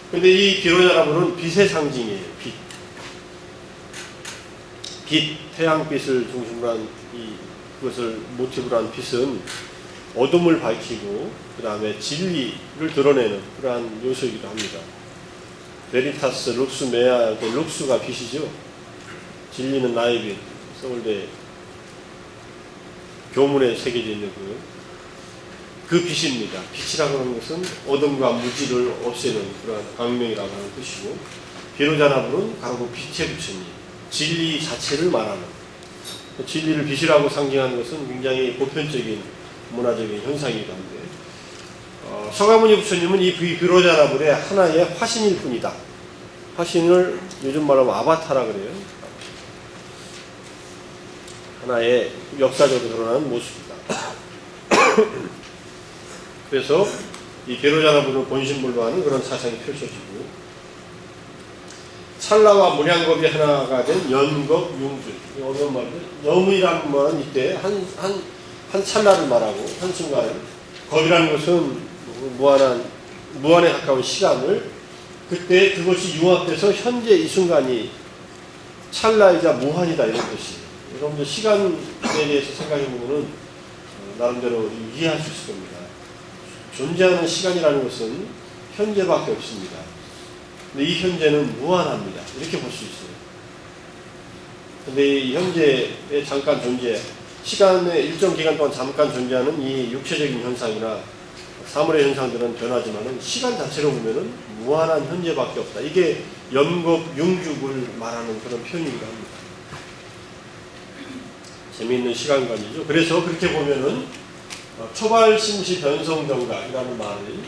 그런데 이 비로자나불은 빛의 상징이에요. 빛, 태양빛을 중심으로 한 그것을 모티브로 한 빛은 어둠을 밝히고 그 다음에 진리를 드러내는 그러한 요소이기도 합니다. 베리타스, 룩스, 메아, 룩스가 빛이죠. 진리는 나의 빛. 서울대 교문에 새겨져 있는 그 빛입니다. 빛이라고 하는 것은 어둠과 무지를 없애는 그러한 광명이라고 하는 뜻이고, 비로자나불은 바로 그 빛의 부처님, 진리 자체를 말하는, 진리를 빛이라고 상징하는 것은 굉장히 보편적인 문화적인 현상이기도 한데, 서가모니 부처님은 이 비로자나불의 하나의 화신일 뿐이다. 화신을 요즘 말하면 아바타라 그래요. 하나의 역사적으로 드러나는 모습이다. 그래서 이 비로자나불을 본심불로 하는 그런 사상이 펼쳐지고, 찰나와 무량겁이 하나가 된 연겁 융주, 어려운 말인데, 염이라는 말은 이때 한 찰나를 말하고 한순간, 겁이라는 것은 무한에 가까운 시간을, 그때 그것이 융합돼서 현재 이 순간이 찰나이자 무한이다 이런 뜻이에요. 여러분들 시간에 대해서 생각해보면 나름대로 이해할 수 있을 겁니다. 존재하는 시간이라는 것은 현재밖에 없습니다. 근데 이 현재는 무한합니다. 이렇게 볼 수 있어요. 근데 이 현재의 잠깐 존재, 시간의 일정 기간 동안 잠깐 존재하는 이 육체적인 현상이나 사물의 현상들은 변하지만은 시간 자체로 보면은 무한한 현재밖에 없다. 이게 염겁 융죽을 말하는 그런 표현이기도 합니다. 재미있는 시간관이죠. 그래서 그렇게 보면은 초발심시 변성정각이라는 말이,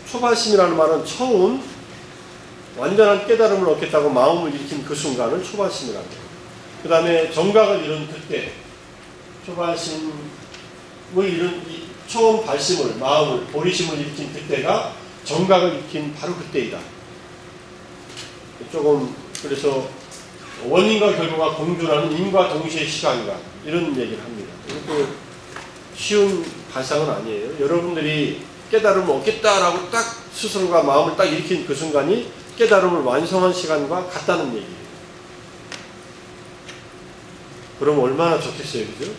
초발심이라는 말은 처음 완전한 깨달음을 얻겠다고 마음을 일으킨 그 순간을 초발심이라고 해요. 그 다음에 정각을 이룬 그때, 초발심을 이룬 처음 발심을, 마음을, 보리심을 일으킨 그때가 정각을 일으킨 바로 그때이다. 조금 그래서 원인과 결과가 공존하는 인과 동시의 시간과 이런 얘기를 합니다. 이것도 쉬운 발상은 아니에요. 여러분들이 깨달음을 얻겠다라고 딱 스스로가 마음을 딱 일으킨 그 순간이 깨달음을 완성한 시간과 같다는 얘기예요. 그럼 얼마나 좋겠어요, 그죠?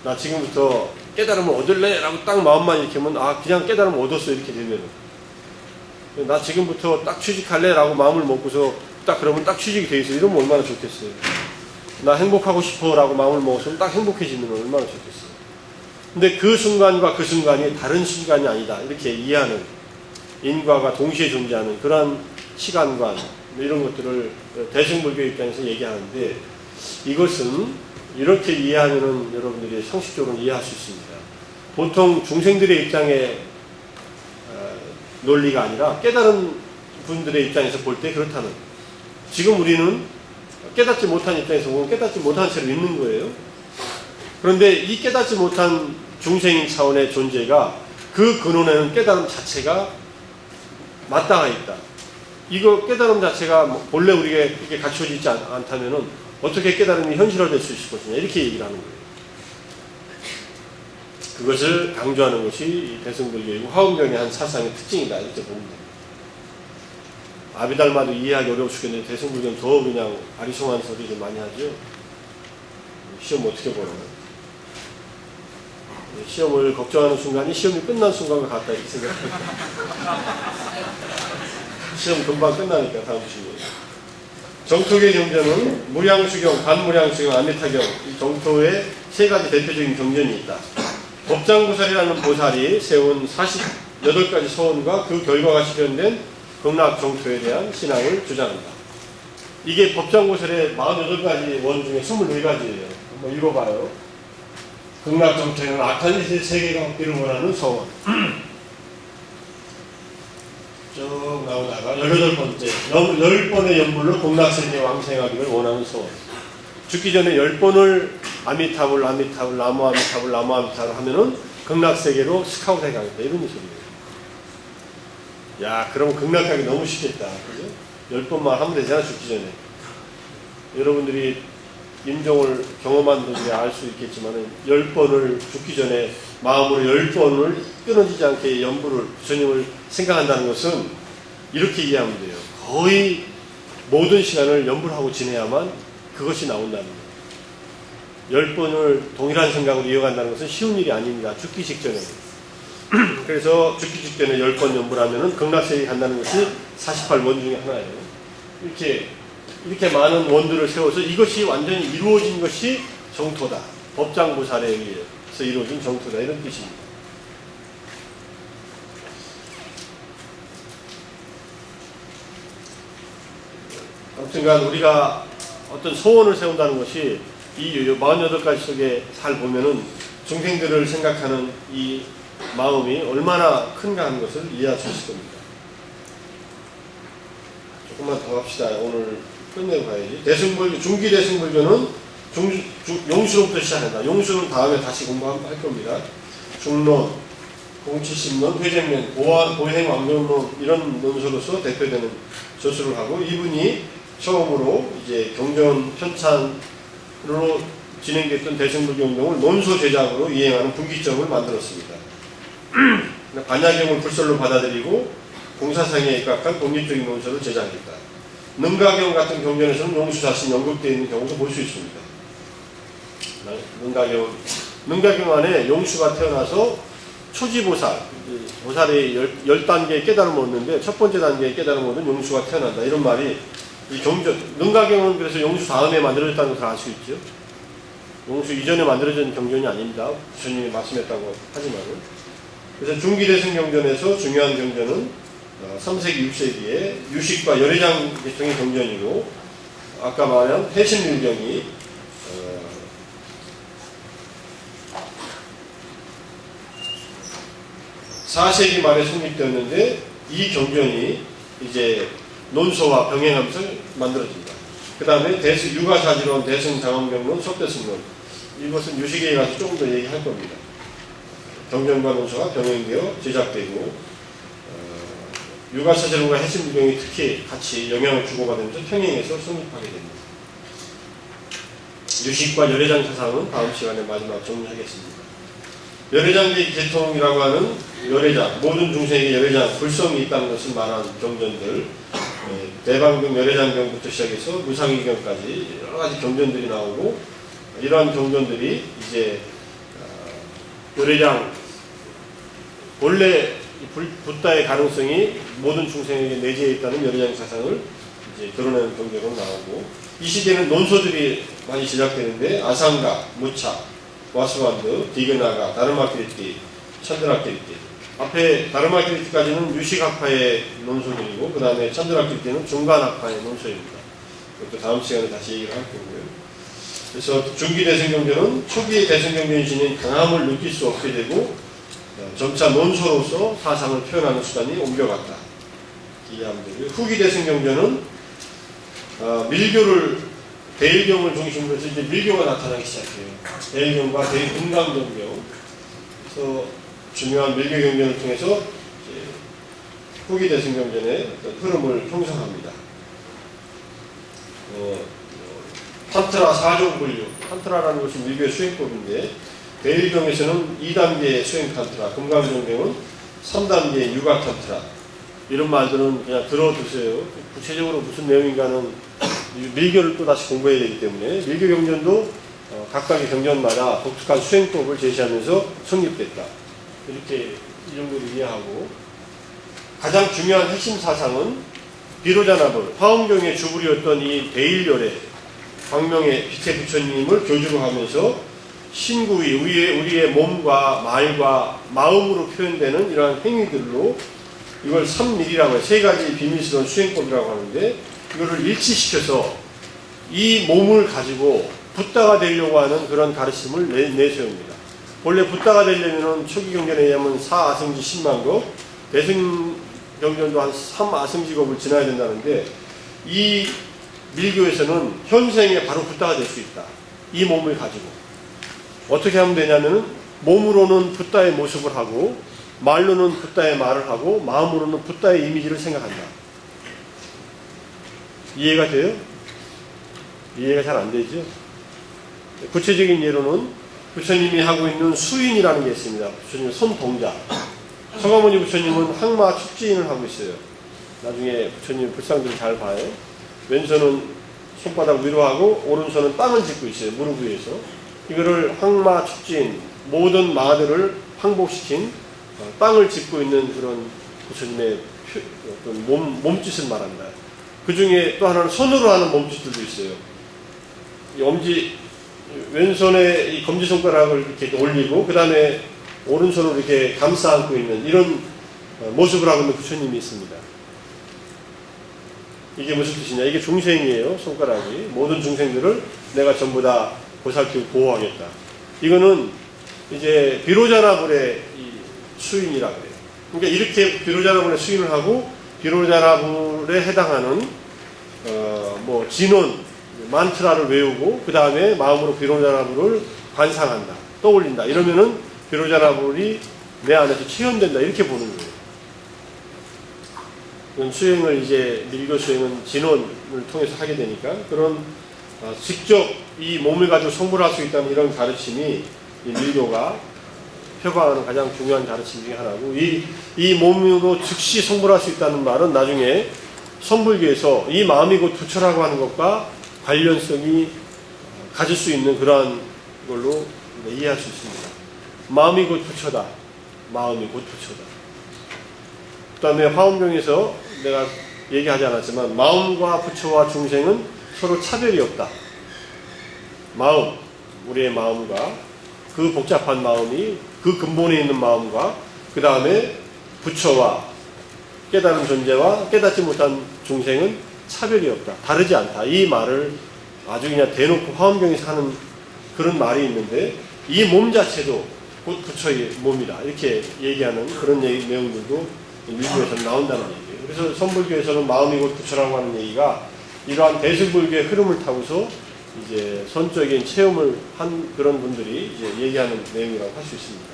나 지금부터 깨달음을 얻을래? 라고 딱 마음만 일으키면, 아, 그냥 깨달음을 얻었어, 이렇게 되면은. 나 지금부터 딱 취직할래? 라고 마음을 먹고서 딱 그러면 딱 취직이 돼 있어. 이러면 얼마나 좋겠어요. 나 행복하고 싶어 라고 마음을 먹었으면 딱 행복해지면 얼마나 좋겠어요. 근데 그 순간과 그 순간이 다른 순간이 아니다. 이렇게 이해하는, 인과가 동시에 존재하는 그러한 시간관, 이런 것들을 대승불교 입장에서 얘기하는데, 이것은 이렇게 이해하면은 여러분들이 상식적으로 이해할 수 있습니다. 보통 중생들의 입장의 논리가 아니라 깨달은 분들의 입장에서 볼 때 그렇다는, 지금 우리는 깨닫지 못한 입장에서 보면 깨닫지 못한 채로 있는 거예요. 그런데 이 깨닫지 못한 중생인 차원의 존재가 그 근원에는 깨달음 자체가 맞닿아 있다. 이거 깨달음 자체가 본래 우리가 이게 갖춰져 있지 않다면은 어떻게 깨달음이 현실화될 수 있을 것이냐, 이렇게 얘기를 하는 거예요. 그것을 강조하는 것이 이 대승불교이고 화엄경의 한 사상의 특징이다, 이렇게 보면 됩니다. 아비달마도 이해하기 어려워 죽겠는데 대승불교는 더 그냥 아리송한 소리를 많이 하죠. 시험 어떻게 보나. 시험을 걱정하는 순간이 시험이 끝난 순간과 같다, 이렇게 생각합니다. 시험 금방 끝나니까 다음 시험에. 정토계 경전은 무량수경, 반무량수경, 아미타경, 이 정토에 세 가지 대표적인 경전이 있다. 법장구살이라는 보살이 세운 48가지 서원과 그 결과가 실현된 극락정토에 대한 신앙을 주장한다. 이게 법장구살의 48가지 원 중에 24가지예요. 한번 읽어봐요. 극락정토에는 악한 세계가 없기를 원하는 서원. 쭉 나오다가 18번째, 10번의 연불로 극락세계에 왕생하기를 원하는 소원. 죽기 전에 10번을 아미타불, 아미타불, 나무 아미타불, 나무 아미타불 하면은 극락세계로 스카웃 해가겠다, 이런 소리예요. 야, 그럼 극락하기 너무 쉽겠다, 그죠? 10번만 하면 되잖아, 죽기 전에. 여러분들이 임종을 경험한 분들이 알 수 있겠지만은 10번을 죽기 전에 마음으로 10번을 끊어지지 않게 연불을, 부처님을 생각한다는 것은 이렇게 이해하면 돼요. 거의 모든 시간을 연불하고 지내야만 그것이 나온다는 거예요. 10번을 동일한 생각으로 이어간다는 것은 쉬운 일이 아닙니다. 죽기 직전에. 그래서 죽기 직전에 10번 연불하면은 극락세계에 간다는 것이 48원 중에 하나예요. 이렇게 많은 원들을 세워서 이것이 완전히 이루어진 것이 정토다. 법장보살에 의해서 이루어진 정토다, 이런 뜻입니다. 아무튼간 우리가 어떤 소원을 세운다는 것이 이 48가지 속에 잘 보면은 중생들을 생각하는 이 마음이 얼마나 큰가 하는 것을 이해할 수 있을 겁니다. 조금만 더 합시다. 오늘 끝내고 가야지. 대승불교, 중기대승불교는 용수로부터 시작한다. 용수는 다음에 다시 공부할 겁니다. 중론, 공치심론, 회쟁론, 보행왕정론, 이런 논서로서 대표되는 저수를 하고, 이분이 처음으로 이제 경전 편찬으로 진행됐던 대승불교 운동을 논소 제작으로 이행하는 분기점을 만들었습니다. 반야경을 불설로 받아들이고 공사상에 입각한 독립적인 논서를 제작했다. 능가경 같은 경전에서는 용수 자신이 언급되어 있는 경우도 볼 수 있습니다. 능가경 안에 용수가 태어나서 초지보살, 보살의 10단계의 깨달음을 얻는데 첫 번째 단계의 깨달음을 얻은 용수가 태어난다, 이런 말이 이 경전, 능가경은 그래서 용수 다음에 만들어졌다는 것을 알 수 있죠. 용수 이전에 만들어진 경전이 아닙니다. 부처님이 말씀했다고 하지만은. 그래서 중기대승 경전에서 중요한 경전은 3세기, 6세기에 유식과 열애장 계통의 경전이고, 아까 말한 해심일경이 4세기 말에 성립되었는데, 이 경전이 이제 논소와 병행하면서 만들어집니다. 그 다음에 육아사지론, 대승장엄경론, 속대승론, 이것은 유식에 가서 조금 더 얘기할 겁니다. 경전과 논서가 병행되어 제작되고 육아사제론과 해심유경이 특히 같이 영향을 주고받으면서 평행해서 성립하게 됩니다. 유식과 열애장 사상은 다음 시간에 마지막 정리하겠습니다. 열애장계 계통이라고 하는 열애장, 모든 중생에게 열애장, 불성이 있다는 것을 말한 경전들, 대방경 열애장경부터 시작해서 무상의경까지 여러 가지 경전들이 나오고, 이러한 경전들이 이제 열애장, 원래 붓다의 가능성이 모든 중생에게 내재해 있다는 열애장 사상을 이제 드러내는 경전으로 나오고, 이 시대는 논서들이 많이 제작되는데 아상가, 무차, 와스완드, 디그나가, 다르마키리티, 찬드라키리티. 앞에 다르마키리티까지는 유식학파의 논서들이고 그 다음에 찬드라키리티는 중간학파의 논서입니다. 이것도 다음 시간에 다시 얘기를 할 거고요. 그래서 중기 대승경전은 초기 대승경전이 지닌 강함을 느낄 수 없게 되고 점차 논서로서 사상을 표현하는 수단이 옮겨갔다. 이해하면 되고요. 후기 대승경전은 밀교를 대일경을 중심으로 해서 이제 밀교가 나타나기 시작해요. 대일경과 대금강경경. 그래서 중요한 밀교 경전을 통해서 후기 대승경전의 어떤 흐름을 형성합니다. 탄트라 4종 분류. 탄트라라는 것이 밀교의 수행법인데 대일경에서는 2단계의 수행 탄트라, 금강경경은 3단계의 육아 탄트라. 이런 말들은 그냥 들어두세요. 구체적으로 무슨 내용인가는 밀교를 또 다시 공부해야 되기 때문에 밀교 경전도 각각의 경전마다 독특한 수행법을 제시하면서 성립됐다. 이렇게 이 정도로 이해하고, 가장 중요한 핵심 사상은 비로자나불, 화엄경의 주불이었던 이 대일열애, 광명의 빛의 부처님을 교주로 하면서 신구의 우리의 몸과 말과 마음으로 표현되는 이러한 행위들로 이걸 삼밀이라고 해요. 세 가지 비밀스러운 수행법이라고 하는데, 이거를 일치시켜서 이 몸을 가지고 붓다가 되려고 하는 그런 가르침을 내세웁니다. 원래 붓다가 되려면 초기 경전에 의하면 4아승지 10만급, 대승경전도 한 3아승지급을 지나야 된다는데, 이 밀교에서는 현생에 바로 붓다가 될 수 있다. 이 몸을 가지고. 어떻게 하면 되냐면은 몸으로는 붓다의 모습을 하고, 말로는 붓다의 말을 하고, 마음으로는 붓다의 이미지를 생각한다. 이해가 돼요? 이해가 잘 안 되죠? 구체적인 예로는 부처님이 하고 있는 수인이라는 게 있습니다. 부처님의 손동작. 서가모니 부처님은 항마 축지인을 하고 있어요. 나중에 부처님 불상들을 잘 봐요. 왼손은 손바닥 위로 하고 오른손은 땅을 짚고 있어요. 무릎 위에서. 이거를 항마 축지인, 모든 마들을 항복시킨 땅을 짚고 있는 그런 부처님의 어떤 몸짓을 말한다. 그 중에 또 하나는 손으로 하는 몸짓들도 있어요. 이 엄지, 왼손에 이 검지손가락을 이렇게 올리고, 그 다음에 오른손으로 이렇게 감싸 안고 있는 이런 모습을 하고 있는 부처님이 있습니다. 이게 무슨 뜻이냐? 이게 중생이에요, 손가락이. 모든 중생들을 내가 전부 다 보살피고 보호하겠다. 이거는 이제 비로자나불의 수인이라고 해요. 그러니까 이렇게 비로자나불의 수인을 하고, 비로자나불에 해당하는 진원, 만트라를 외우고 그 다음에 마음으로 비로자나불을 관상한다, 떠올린다. 이러면은 비로자나불이 내 안에서 체현된다, 이렇게 보는 거예요. 그런 수행을 이제 밀교 수행은 진원을 통해서 하게 되니까 그런 직접 이 몸을 가지고 성불할 수 있다는 이런 가르침이 이 밀교가 표방하는 가장 중요한 가르침 중에 하나고, 이 몸으로 즉시 성불할 수 있다는 말은 나중에 선불교에서 이 마음이 곧 부처라고 하는 것과 관련성이 가질 수 있는 그러한 걸로 이해할 수 있습니다. 마음이 곧 부처다. 마음이 곧 부처다. 그 다음에 화엄경에서 내가 얘기하지 않았지만 마음과 부처와 중생은 서로 차별이 없다. 마음, 우리의 마음과 그 복잡한 마음이 그 근본에 있는 마음과 그 다음에 부처와 깨달은 존재와 깨닫지 못한 중생은 차별이 없다. 다르지 않다. 이 말을 아주 그냥 대놓고 화엄경에서 하는 그런 말이 있는데, 이 몸 자체도 곧 부처의 몸이다. 이렇게 얘기하는 그런 내용들도 밀교에서 나온다는 얘기예요. 그래서 선불교에서는 마음이 곧 부처라고 하는 얘기가 이러한 대승불교의 흐름을 타고서 이제 선적인 체험을 한 그런 분들이 이제 얘기하는 내용이라고 할 수 있습니다.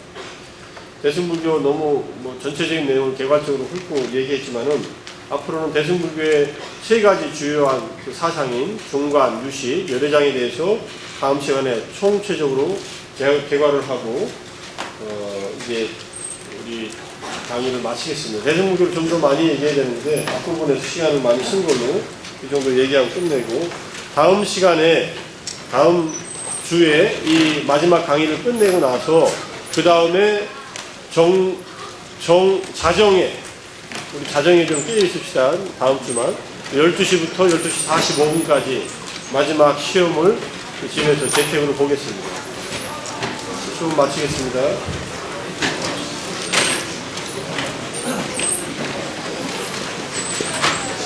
대승불교 너무 뭐 전체적인 내용을 개괄적으로 훑고 얘기했지만은 앞으로는 대승불교의 세 가지 주요한 그 사상인 중관, 유식, 열애장에 대해서 다음 시간에 총체적으로 개괄을 하고 이제 우리 강의를 마치겠습니다. 대승불교를 좀 더 많이 얘기해야 되는데 앞부분에서 시간을 많이 쓴 걸로 이 정도 얘기하고 끝내고 다음 시간에 다음 주에 이 마지막 강의를 끝내고 나서 그 다음에 자정에 우리 자정에 좀 깨어 있읍시다. 다음 주만 12시부터 12시 45분까지 마지막 시험을 집에서 재택으로 보겠습니다. 수업 마치겠습니다.